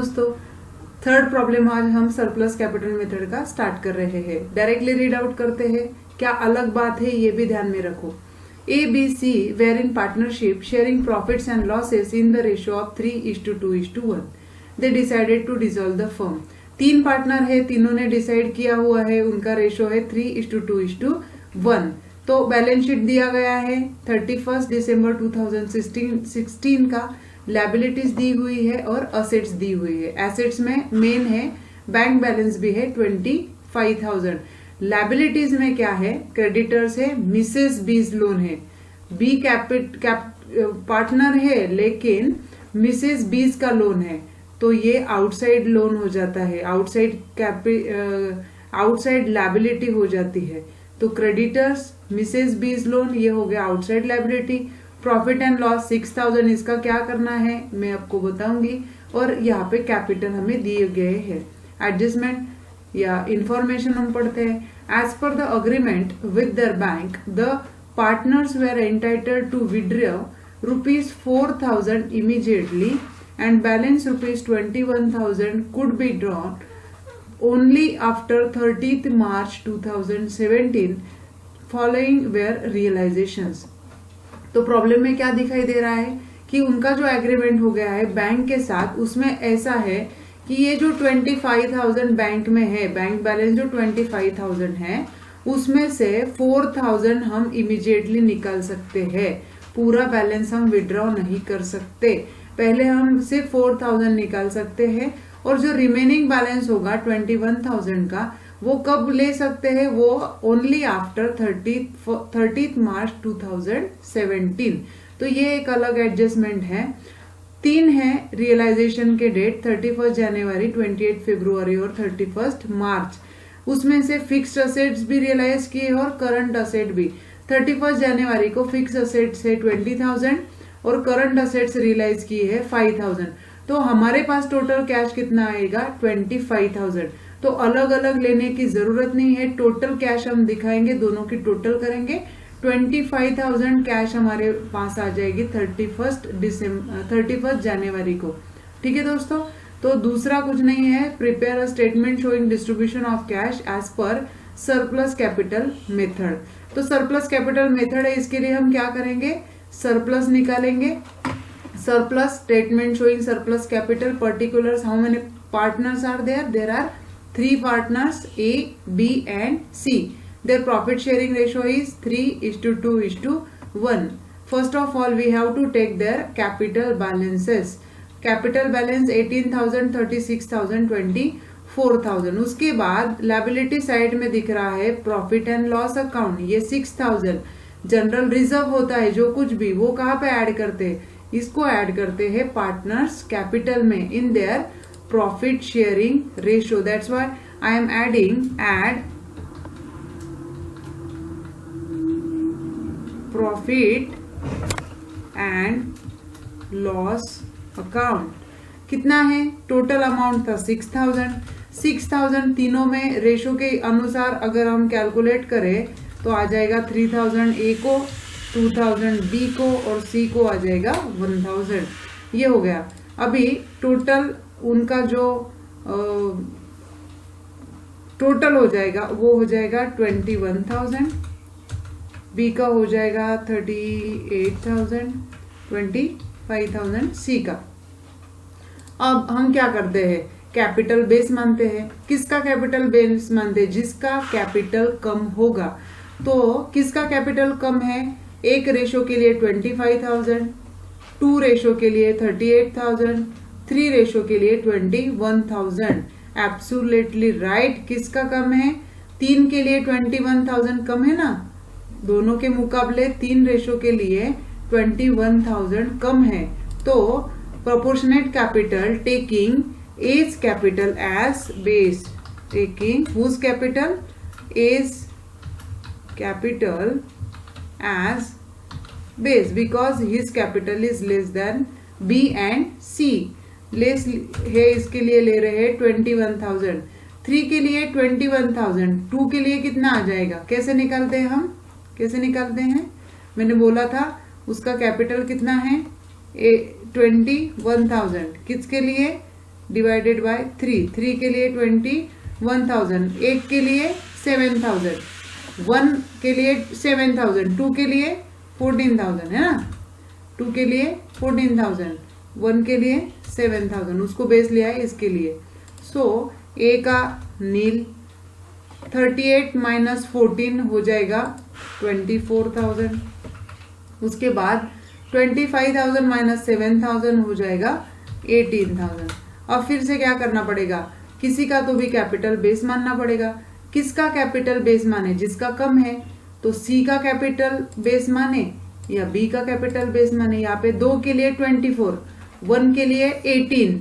दोस्तों, third problem आज हम सरप्लस कैपिटल मेथड का स्टार्ट कर रहे हैं। डायरेक्टली रीड आउट करते हैं। क्या अलग बात है ये भी ध्यान में रखो। A B C were in partnership sharing profits and losses in the ratio of 3:2:1। They decided to dissolve the firm. तीन पार्टनर है, तीनों ने डिसाइड किया हुआ है, उनका रेशियो है 3:2:1। तो बैलेंस शीट दिया गया है 31 दिसंबर 2016 का। लायबिलिटीज दी हुई है और असेट्स दी हुई है। एसेट्स में मेन है बैंक बैलेंस भी है 25,000। लायबिलिटीज में क्या है? क्रेडिटर्स है, मिसेस बीज लोन है, बी पार्टनर है लेकिन मिसेस बीज का लोन है, तो ये आउटसाइड लोन हो जाता है, आउटसाइड लायबिलिटी हो जाती है। तो क्रेडिटर्स, मिसेस बीज लोन, ये हो गया outside liability. Profit and loss 6,000, इसका क्या करना है मैं आपको बताऊंगी। और यहाँ पे कैपिटल हमें दिए गए हैं। एडजस्टमेंट या इंफॉर्मेशन हम पढ़ते हैं। As per the agreement with their bank the partners were entitled to withdraw ₹4,000 immediately and balance ₹21,000 could be drawn only after 30th March 2017 following were realizations। तो प्रॉब्लम में क्या दिखाई दे रहा है कि उनका जो एग्रीमेंट हो गया है बैंक के साथ, उसमें ऐसा है कि ये जो 25,000 बैंक में है, बैंक बैलेंस जो 25,000 है, उसमें से 4,000 हम इमीडिएटली निकाल सकते हैं। पूरा बैलेंस हम विड्रॉ नहीं कर सकते। पहले हम सिर्फ 4,000 निकाल सकते हैं और जो रिमेनिंग बैलेंस होगा 21,000 का, वो कब ले सकते हैं? वो ओनली आफ्टर 30th मार्च 2017। तो ये एक अलग एडजस्टमेंट है। तीन है रियलाइजेशन के डेट 31 जनवरी, 28 फरवरी और 31 मार्च। उसमें से फिक्स्ड असेट्स भी रियलाइज किए और करंट असेट भी। 31 जनवरी को फिक्स असेट्स है 20,000 और करंट असेट्स रियलाइज किए है 5,000। तो हमारे पास टोटल कैश कितना आएगा? 25,000। तो अलग अलग लेने की जरूरत नहीं है, टोटल कैश हम दिखाएंगे, दोनों की टोटल करेंगे। 25,000 कैश हमारे पास आ जाएगी 31 जनवरी को। ठीक है दोस्तों, तो दूसरा कुछ नहीं है। Prepare a statement showing distribution of cash as per surplus capital method. तो सरप्लस कैपिटल मेथड है, इसके लिए हम क्या करेंगे? सरप्लस निकालेंगे। Surplus statement showing surplus capital particulars how many partners are there? There are 3 partners A, B and C. Their profit sharing ratio is 3:2:1. First of all, we have to take their capital balances. Capital balance 18,000, 36,000, 24,000. उसके बाद liability side में दिख रहा है profit and loss account, ये 6,000। General reserve होता है जो कुछ भी, वो कहाँ पे ऐड करते हैं? इसको ऐड करते हैं पार्टनर्स कैपिटल में in their profit sharing ratio. That's why I am adding profit and loss account। कितना है? टोटल अमाउंट था 6,000 तीनों में रेशो के अनुसार अगर हम कैलकुलेट करें तो आ जाएगा 3,000 ए को, 2,000 बी को और सी को आ जाएगा 1,000। ये हो गया। अभी टोटल उनका जो टोटल हो जाएगा वो हो जाएगा 21,000, बी का हो जाएगा 38,000, 25,000 सी का। अब हम क्या करते हैं? कैपिटल बेस मानते हैं। किसका कैपिटल बेस मानते हैं? जिसका कैपिटल कम होगा। तो किसका कैपिटल कम है? एक रेशो के लिए 25,000, 2 रेशो के लिए 38,000, 3 रेशो के लिए 21,000। Absolutely right. किसका कम है? 3 के लिए 21,000 कम है ना, दोनों के मुकाबले 3 रेशो के लिए 21,000 कम है। तो proportionate capital taking as capital as base, taking whose capital as capital as base because his capital is less than B and C. Less है इसके लिए ले रहे हैं 21,000, 3 के लिए 21,000, 2 के लिए कितना आ जाएगा? कैसे निकालते हैं हम? कैसे निकालते हैं? मैंने बोला था उसका कैपिटल कितना है? 21,000। किसके लिए? डिवाइडेड बाय 3, 3 के लिए 21,000, 1 के लिए 7,000, 1 के लिए 7,000, 2 के लिए 14,000 है ना, 2 के लिए 14,000, 1 के लिए 7,000, उसको बेस लिया है इसके लिए। सो ए का नील, 38 माइनस 14 हो जाएगा 24,000, उसके बाद 25,000 माइनस 7,000 हो जाएगा 18,000। अब फिर से क्या करना पड़ेगा, किसी का तो भी कैपिटल बेस मानना पड़ेगा। किसका कैपिटल बेस माने, जिसका कम है तो सी का कैपिटल बेस माने या बी का कैपिटल बेस माने। यहाँ पे 2 के लिए 24, 1 के लिए 18,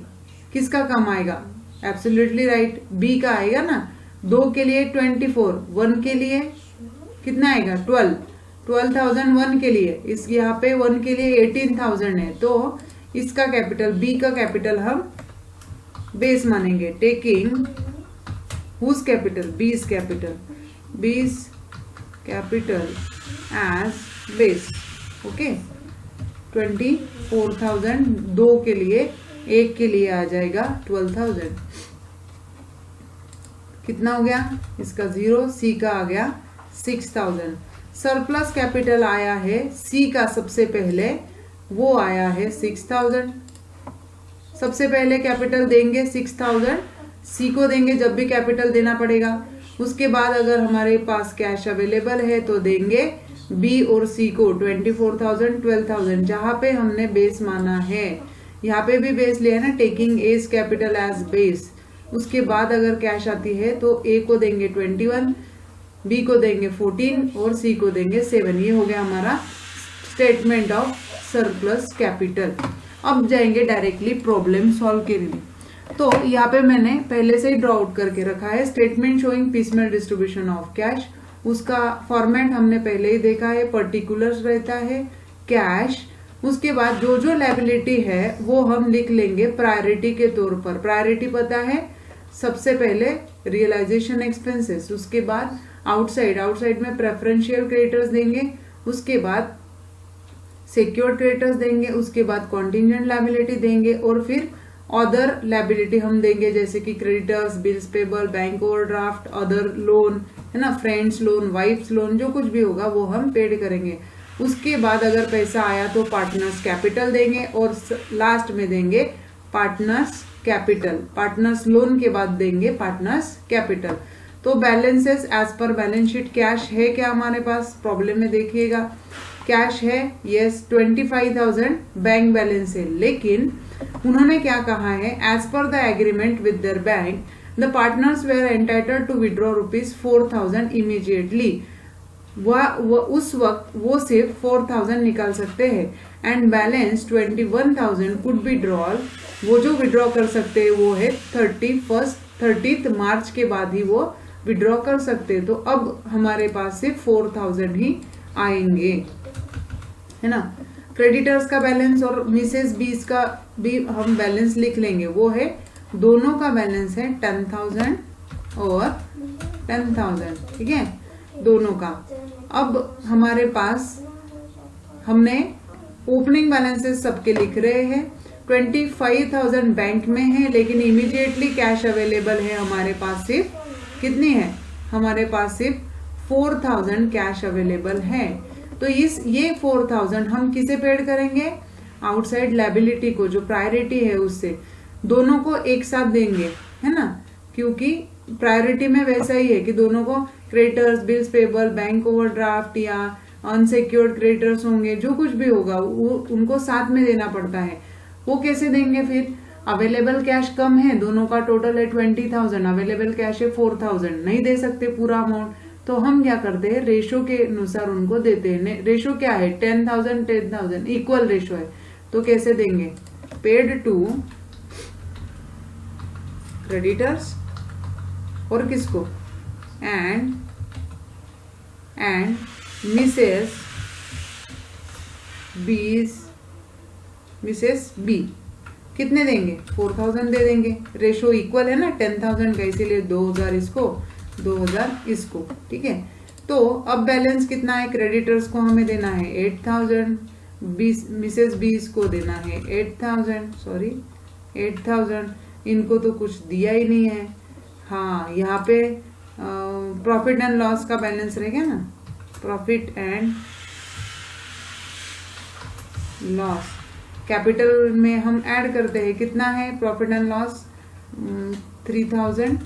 किसका कम आएगा, एब्सोल्युटली राइट, बी का आएगा ना। 2 के लिए 24, 1 के लिए कितना आएगा 12,000 1 के लिए, इस यहाँ पे 1 के लिए 18,000 है, तो इसका कैपिटल बी का कैपिटल हम बेस मानेंगे, taking whose capital, B's capital as base. Okay, 24,000 2 के लिए, 1 के लिए आ जाएगा 12,000, कितना हो गया इसका 0, सी का आ गया 6,000। सरप्लस कैपिटल आया है सी का, सबसे पहले वो आया है 6,000। सबसे पहले कैपिटल देंगे 6,000, सी को देंगे, जब भी कैपिटल देना पड़ेगा। उसके बाद अगर हमारे पास कैश अवेलेबल है तो देंगे बी और सी को 24,000 12,000, जहां पे हमने बेस माना है। यहाँ पे भी बेस लिया है ना, taking as capital as base. उसके बाद अगर कैश आती है तो ए को देंगे 21, बी को देंगे 14 और सी को देंगे 7। ये हो गया हमारा स्टेटमेंट ऑफ सरप्लस कैपिटल। अब जाएंगे डायरेक्टली प्रॉब्लम सॉल्व के लिए। तो यहाँ पे मैंने पहले से ही ड्रॉ आउट करके रखा है statement showing piecemeal distribution of cash. उसका फॉर्मेट हमने पहले ही देखा है, पर्टिकुलर्स रहता है, कैश। उसके बाद जो जो लायबिलिटी है वो हम लिख लेंगे प्रायोरिटी के तौर पर। प्रायोरिटी पता है, सबसे पहले रियलाइजेशन एक्सपेंसेस, उसके बाद आउटसाइड में प्रेफरेंशियल क्रेडिटर्स देंगे, उसके बाद सिक्योर्ड क्रेडिटर्स देंगे, उसके बाद कॉन्टिजेंट लायबिलिटी देंगे और फिर अदर लायबिलिटी हम देंगे, जैसे कि creditors, bills payable, bank overdraft, other loan है ना, फ्रेंड्स लोन, वाइफ्स लोन, जो कुछ भी होगा वो हम पेड करेंगे। उसके बाद अगर पैसा आया तो पार्टनर्स कैपिटल देंगे और लास्ट में देंगे पार्टनर्स कैपिटल। पार्टनर्स लोन के बाद देंगे पार्टनर्स कैपिटल। तो balances as per balance sheet cash है क्या हमारे पास, प्रॉब्लम में देखिएगा कैश है, यस 25,000 बैंक बैलेंस है। लेकिन उन्होंने क्या कहा है, as per the agreement with their bank the partners were entitled to withdraw ₹4,000 immediately. उस वक्त वो सिर्फ 4,000 निकाल सकते हैं and balance 21,000 could be drawl. वो जो विड्रॉ कर सकते हैं वो है 30 मार्च के बाद ही वो विड्रॉ कर सकते हैं। तो अब हमारे पास सिर्फ 4,000 ही आएंगे, है ना। क्रेडिटर्स का बैलेंस और मिसेस बीस का भी हम बैलेंस लिख लेंगे, वो है दोनों का बैलेंस है 10,000 और 10,000, ठीक है, दोनों का। अब हमारे पास हमने ओपनिंग बैलेंसेस सबके लिख रहे हैं। 25,000 बैंक में है, लेकिन इमीडिएटली कैश अवेलेबल है हमारे पास सिर्फ कितनी है, हमारे पास सिर्फ 4,000 कैश अवेलेबल है। तो ये 4,000 हम किसे पेड करेंगे, आउटसाइड लायबिलिटी को, जो प्रायोरिटी है उससे, दोनों को एक साथ देंगे, है ना, क्योंकि प्रायोरिटी में वैसा ही है कि दोनों को creditors, bills payable, bank overdraft या अनसिक्योर्ड क्रेडिटर्स होंगे, जो कुछ भी होगा वो उनको साथ में देना पड़ता है। वो कैसे देंगे फिर, अवेलेबल कैश कम है, दोनों का टोटल है 20,000, अवेलेबल कैश है 4,000, नहीं दे सकते पूरा अमाउंट, तो हम क्या करते हैं, रेशो के अनुसार उनको देते हैं। रेशो क्या है, 10,000 10,000 इक्वल रेशो है। तो कैसे देंगे, पेड टू क्रेडिटर्स और किसको, एंड मिसेस बी कितने देंगे, 4,000 दे देंगे। रेशो इक्वल है ना 10,000 का, इसीलिए 2,000 इसको 2,000 इसको, ठीक है। तो अब बैलेंस कितना है, क्रेडिटर्स को हमें देना है 8,000, मिसेस बी को देना है 8,000, इनको तो कुछ दिया ही नहीं है। हाँ, यहाँ पे प्रॉफिट एंड लॉस का बैलेंस रहेगा ना, प्रॉफिट एंड लॉस कैपिटल में हम ऐड करते हैं, कितना है प्रॉफिट एंड लॉस 3000,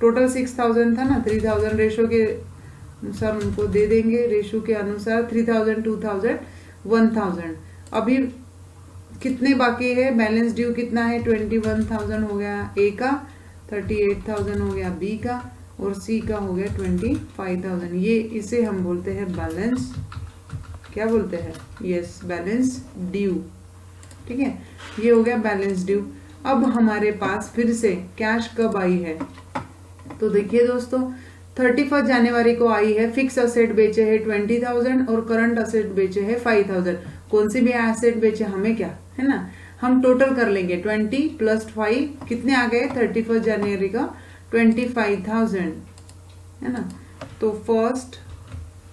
टोटल 6000 था ना, 3000 रेशो के अनुसार उनको दे देंगे, रेशो के अनुसार 3000, 2000, 1000। अभी कितने बाकी है, बैलेंस ड्यू कितना है, 21,000 हो गया ए का, 38,000 हो गया बी का, और सी का हो गया 25,000। ये इसे हम बोलते हैं बैलेंस, क्या बोलते हैं, यस बैलेंस ड्यू। ठीक है, ये हो गया बैलेंस ड्यू। अब हमारे पास फिर से कैश कब आई है, तो देखिए दोस्तों 31 जनवरी को आई है। फिक्स असेट बेचे है 20,000 और करंट असेट बेचे है 5,000। कौन सी भी एसेट बेचे हमें क्या है ना, हम टोटल कर लेंगे 20 + 5 कितने आ गए 31 जनवरी का 25,000 है ना। तो फर्स्ट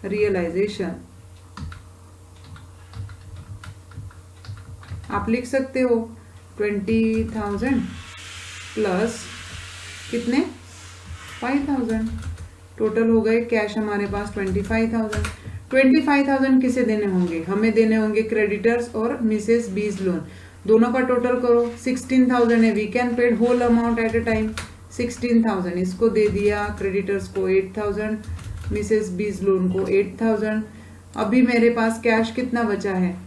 रियलाइजेशन आप लिख सकते हो 20,000 प्लस कितने 5,000, टोटल हो गए कैश हमारे पास 25,000। 25,000 किसे देने होंगे, हमें देने होंगे क्रेडिटर्स और मिसेस बीज लोन, दोनों का टोटल करो 16,000 है। We can paid whole amount at a time 16,000, इसको दे दिया, क्रेडिटर्स को 8,000, मिसेस बीज लोन को 8,000। अभी मेरे पास कैश कितना बचा है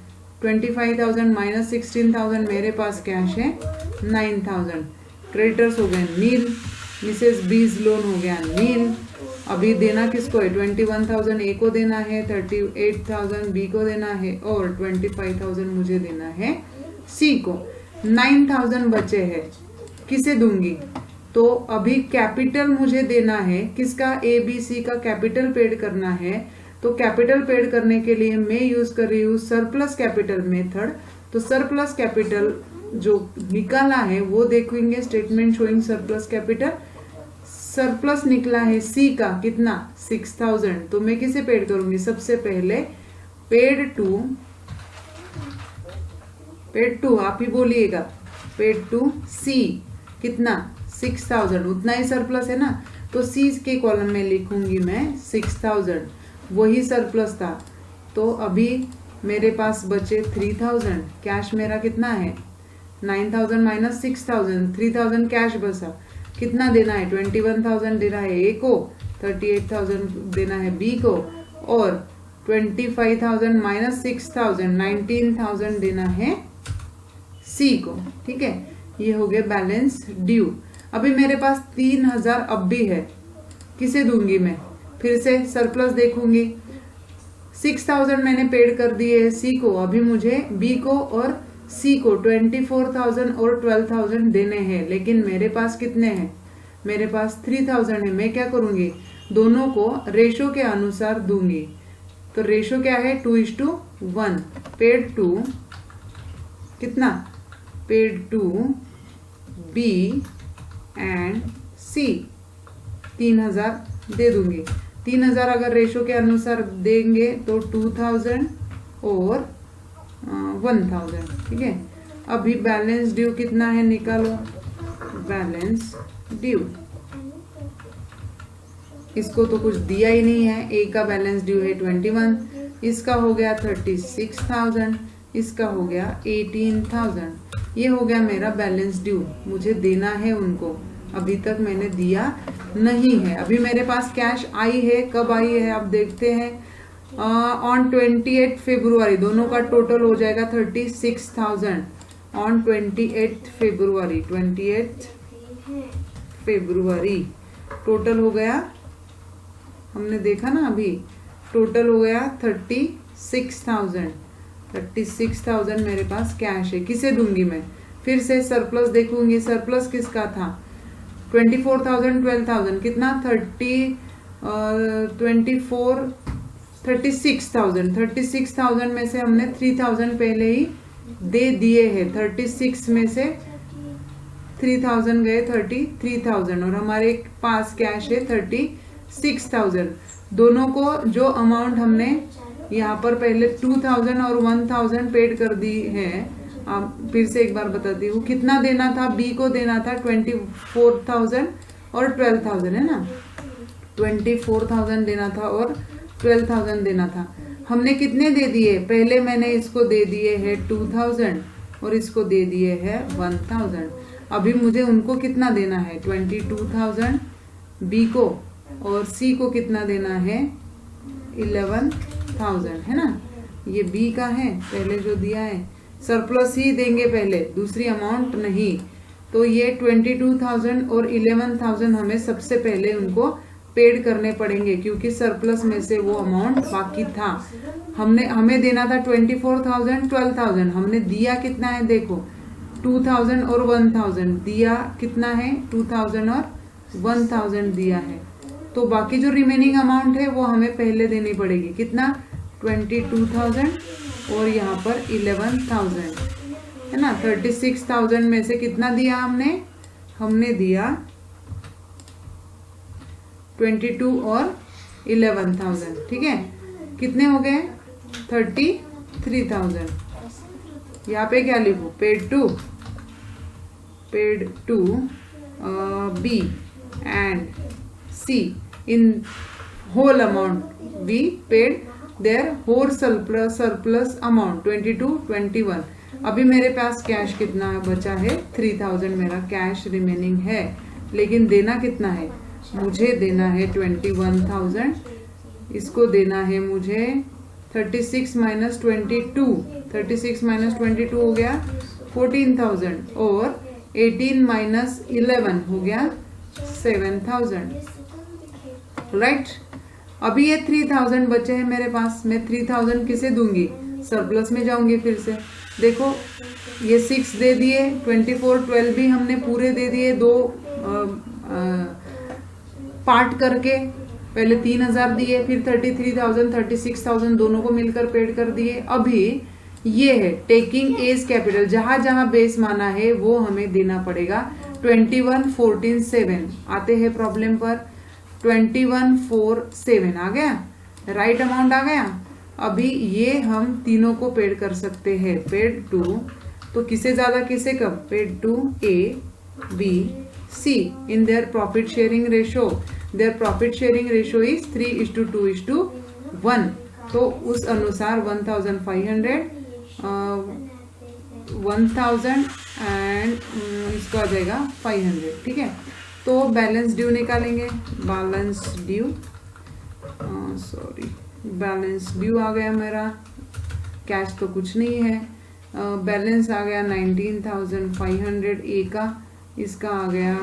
25,000 माइनस 16,000, मेरे पास कैश है 9,000। क्रेडिटर्स हो गए नील, मिसेस बीज लोन हो गया नील। अभी देना किसको है 21,000 ए को देना है, 38,000 बी को देना है और 25,000 मुझे देना है सी को। 9,000 बचे हैं, किसे दूंगी, तो अभी कैपिटल मुझे देना है किसका, ए बी सी का कैपिटल पेड करना है। तो कैपिटल पेड करने के लिए मैं यूज कर रही हूँ सरप्लस कैपिटल मेथड। तो सरप्लस कैपिटल जो निकाला है वो देखेंगे, statement showing surplus capital. Surplus निकला है सी का कितना 6,000, तो मैं किसे पेड करूंगी, सबसे पहले पेड टू आप ही बोलिएगा, पेड टू सी कितना 6,000, उतना ही सरप्लस है ना, तो सी के कॉलम में लिखूंगी मैं 6,000, वही सरप्लस था। तो अभी मेरे पास बचे 3,000, कैश मेरा कितना है 9,000 माइनस 6,000, 3,000 कैश बचा, कितना देना है 21,000 देना है ए को, 38,000 देना है बी को और 25,000 माइनस 6,000 19,000 देना है सी को। ठीक है, ये हो गया बैलेंस ड्यू। अभी मेरे पास 3,000 अब भी है, किसे दूंगी मैं, फिर से सरप्लस देखूंगी। 6,000 मैंने पेड कर दिए है सी को, अभी मुझे बी को और सी को 24,000 और 12,000 देने हैं, लेकिन मेरे पास कितने हैं, मेरे पास 3,000 है। मैं क्या करूंगी, दोनों को रेशो के अनुसार दूंगी। तो रेशो क्या है 2:1, पेड टू कितना, पेड टू बी एंड सी 3,000 दे दूंगी। 3,000 अगर रेशो के अनुसार देंगे तो 2,000 और 1,000। ठीक है, अभी बैलेंस ड्यू कितना है निकालो, बैलेंस ड्यू, इसको तो कुछ दिया ही नहीं है, ए का बैलेंस ड्यू है 21, इसका हो गया 36,000, इसका हो गया 18,000। ये हो गया मेरा बैलेंस ड्यू, मुझे देना है उनको, अभी तक मैंने दिया नहीं है। अभी मेरे पास कैश आई है, कब आई है आप देखते हैं, ऑन 28 फरवरी, दोनों का टोटल हो जाएगा 36,000 ऑन 28 फरवरी, 28 फरवरी टोटल हो गया, हमने देखा ना अभी, टोटल हो गया 36,000। 36,000 मेरे पास कैश है, किसे दूंगी मैं, फिर से सरप्लस देखूंगी, सरप्लस किसका था 24,000 12,000 कितना 36,000 में से हमने 3,000 पहले ही दे दिए हैं, 36 में से 3,000 गए 33,000 और हमारे पास कैश है 36,000। दोनों को जो अमाउंट हमने यहाँ पर पहले 2,000 और 1,000 पेड कर दी है, फिर से एक बार बताती हूँ, कितना देना था, बी को देना था 24,000 और 12,000 है ना, 24,000 देना था और 12,000 देना था। हमने कितने दे दिए, पहले मैंने इसको दे दिए है 2,000 और इसको दे दिए है 1,000। अभी मुझे उनको कितना देना है, 22,000 बी को, और सी को कितना देना है 11,000 है ना। ये बी का है पहले जो दिया है, सरप्लस ही देंगे पहले, दूसरी अमाउंट नहीं। तो ये 22,000 और 11,000 हमें सबसे पहले उनको पेड करने पड़ेंगे, क्योंकि सरप्लस में से वो अमाउंट बाकी था। हमें देना था 24,000 12,000, हमने दिया कितना है देखो 2,000 और 1,000 दिया, कितना है 2,000 और 1,000 दिया है। तो बाकी जो रिमेनिंग अमाउंट है वो हमें पहले देनी पड़ेगी, कितना 22,000 और यहाँ पर 11,000 है ना। 36,000 में से कितना दिया हमने दिया 22 और 11,000, ठीक है। कितने हो गए 33,000। यहाँ पे क्या लिखूं, paid to B and C in whole amount, we paid their whole surplus amount 22, 21। अभी मेरे पास कैश कितना बचा है 3,000 मेरा कैश रिमेनिंग है, लेकिन देना कितना है, मुझे देना है 21,000, इसको देना है मुझे 36 माइनस 22 हो गया 14,000 और 18 माइनस 11 हो गया 7,000, राइट। अभी ये 3,000 बचे हैं मेरे पास, मैं 3,000 किसे दूंगी, सरप्लस में जाऊंगी फिर से। देखो ये 6 दे दिए, 24, 12 भी हमने पूरे दे दिए, दो पार्ट करके, पहले 3,000 दिए, फिर 33,000 36,000 दोनों को मिलकर पेड कर दिए। अभी ये है टेकिंग एज कैपिटल, जहां जहां बेस माना है वो हमें देना पड़ेगा। 21, 14, 7 आते हैं प्रॉब्लम पर, 21, 4, 7 आ गया, राइट अमाउंट आ गया। अभी ये हम तीनों को पेड कर सकते हैं, पेड टू, तो किसे ज्यादा किसे कम, paid to A B C in their profit sharing ratio. Their profit sharing ratio is 3:2:1, तो उस अनुसार 1,500 1,000 एंड इसको आ जाएगा 500, ठीक है। तो बैलेंस ड्यू निकालेंगे, बैलेंस ड्यू आ गया मेरा, कैश तो कुछ नहीं है। बैलेंस आ गया 19,500 ए का, इसका आ गया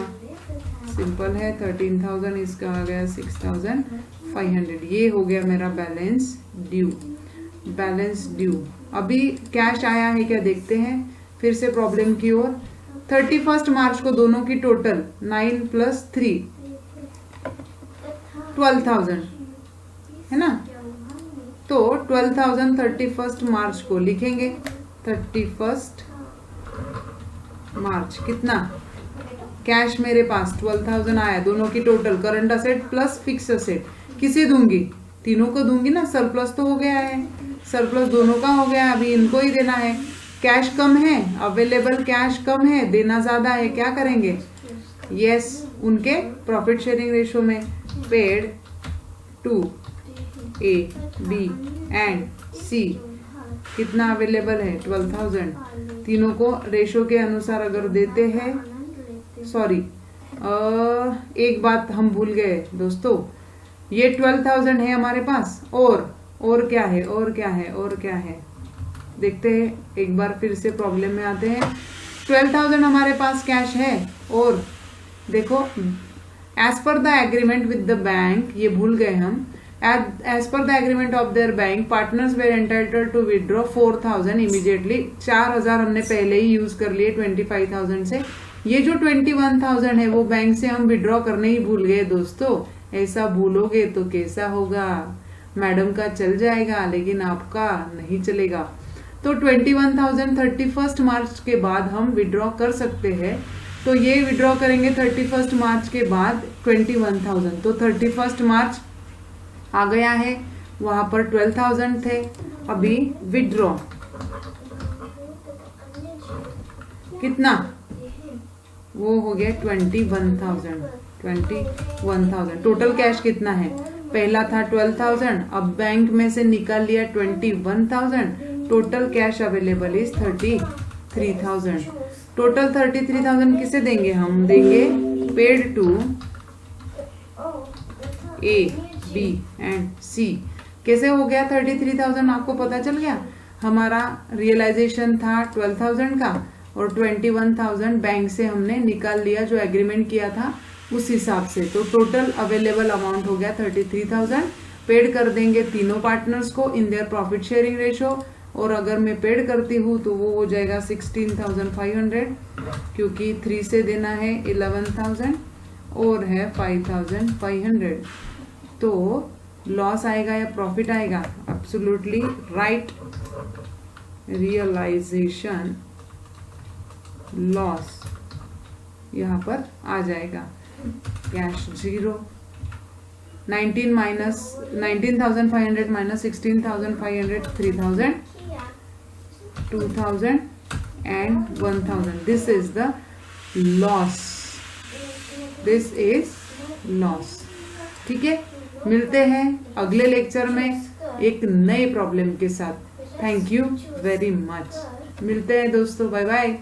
सिंपल है 13,000, इसका आ गया 6,500। ये हो गया मेरा बैलेंस ड्यू। अभी कैश आया है क्या देखते हैं, फिर से प्रॉब्लम की ओर। 31 मार्च को दोनों की टोटल 9 + 3 12,000 है ना। तो 12,000 31 मार्च को लिखेंगे। 31 मार्च कितना कैश मेरे पास 12,000 आया, दोनों की total current asset plus fix asset. किसे दूंगी, तीनों को दूंगी ना, सरप्लस तो हो गया है, सरप्लस दोनों का हो गया, अभी इनको ही देना है। कैश कम है, अवेलेबल कैश कम है, देना ज्यादा है, क्या करेंगे, यस उनके प्रॉफिट शेयरिंग रेशो में paid to A B and C कितना अवेलेबल है 12,000। तीनों को रेशो के अनुसार अगर देते हैं, सॉरी एक बात हम भूल गए दोस्तों, ये 12,000 है हमारे पास, और क्या है देखते हैं एक बार, फिर से प्रॉब्लम में आते हैं। 12,000 हमारे पास कैश है, और देखो as per the agreement with the bank, ये भूल गए हम, as per the agreement of their bank partners were entitled to withdraw 4,000 immediately. 4,000 हमने पहले ही यूज कर लिए 25,000 से। ये जो 21,000 है वो बैंक से हम विड्रॉ करने ही भूल गए दोस्तों। ऐसा भूलोगे तो कैसा होगा, मैडम का चल जाएगा लेकिन आपका नहीं चलेगा। तो 21,000 31 मार्च के बाद हम विड्रॉ कर सकते हैं, तो ये विड्रॉ करेंगे 31 मार्च के बाद 21,000। तो 31 मार्च आ गया है, वहां पर 12,000 थे। अभी विड्रॉ कितना, वो हो गया 21,000। टोटल कैश कितना है, पहला था 12,000, अब बैंक में से निकाल लिया 21,000। Total cash available is 33,000। Total 33,000 किसे देंगे, हम देंगे paid to A, B and C. कैसे हो गया 33,000, आपको पता चल गया। हमारा रियलाइजेशन था 12,000 का और 21,000 बैंक से हमने निकाल लिया जो एग्रीमेंट किया था उस हिसाब से। तो टोटल अवेलेबल अमाउंट हो गया 33,000। पेड कर देंगे तीनों पार्टनर्स को इन देयर प्रॉफिट शेयरिंग रेशो, और अगर मैं पेड करती हूँ तो वो हो जाएगा 16,500, क्योंकि 3 से देना है 11,000 और है 5,500। तो लॉस आएगा या प्रॉफिट आएगा, एब्सोल्युटली राइट, रियलाइजेशन लॉस यहाँ पर आ जाएगा। Cash 0, 19,500 minus 16,500, 3,000, 2,000 and 1,000। This is the loss, this is loss. ठीक है, मिलते हैं अगले लेक्चर में एक नए प्रॉब्लम के साथ। Thank you very much. मिलते हैं दोस्तों, बाय बाय।